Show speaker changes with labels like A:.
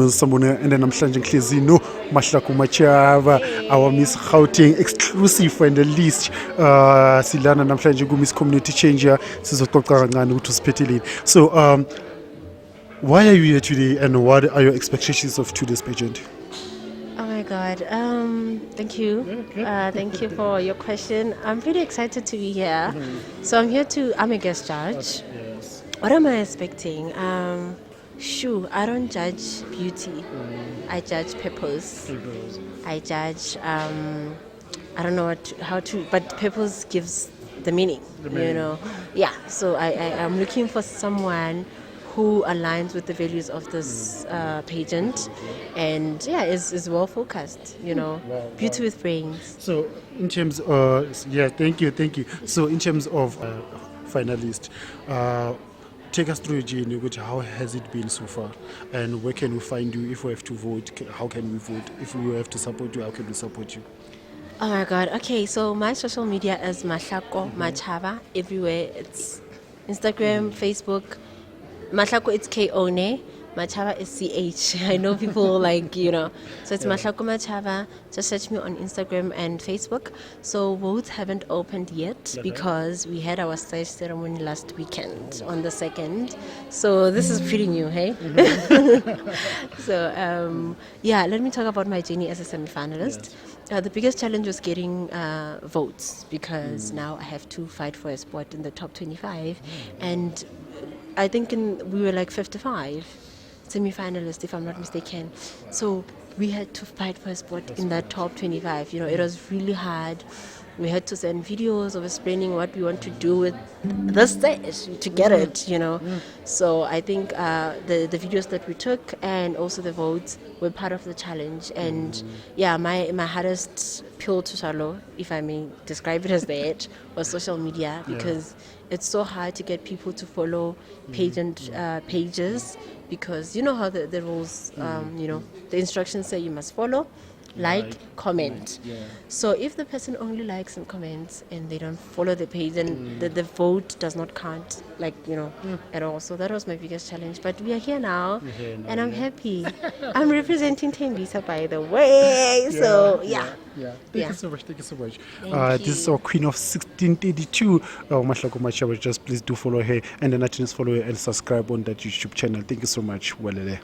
A: Sambona and then I'm Shanjin Klezino, Mahlako Machaba, our Miss Gauteng exclusive and the least Silana Namshanjigu Miss Community Changer, Sizotokarangani to Spetilin. So why are you here today and what are your expectations of today's pageant?
B: Oh my God. Thank you. Thank you for your question. I'm pretty excited to be here. So I'm a guest judge.
A: Yes.
B: What am I expecting? I don't judge beauty. I judge purpose. I judge, I don't know but purpose gives the meaning, you know. Yeah, so I'm looking for someone who aligns with the values of this pageant and is well focused, you know. Beauty with brains.
A: So in terms thank you. So in terms of finalists, take us through your journey. How has it been so far, and where can we find you if we have to vote? How can we vote? If we have to support you, how can we support you?
B: Oh my God. Okay, so my social media is Mahlako Machaba everywhere. It's Instagram, Facebook. Mahlako, it's K-O-N-E. Machaba is C-H. I know people so it's Mahlako Machaba. Just search me on Instagram and Facebook. So votes haven't opened yet because we had our stage ceremony last weekend on the 2nd. So this is pretty new, hey? So let me talk about my journey as a semi-finalist. The biggest challenge was getting votes because now I have to fight for a spot in the top 25. And I think we were like 55 semi-finalists, if I'm not mistaken. So we had to fight for a spot in that top 25. You know, it was really hard. We had to send videos of explaining what we want to do with the stage to get it, you know. So I think the videos that we took and also the votes were part of the challenge. And my hardest pill to swallow, if I may describe it as that, was social media because it's so hard to get people to follow pageant pages because you know how the rules, the instructions say you must follow, comment. So if the person only likes and comments and they don't follow the page, then the vote does not count, at all. So that was my biggest challenge. But we are here now, and I'm happy. I'm representing Tembisa, by the way. So
A: Thank you so much. This is our Queen of 1632, Mahlako Machaba. Just please do follow her and then follow her and subscribe on that YouTube channel. Thank you so much. Walele.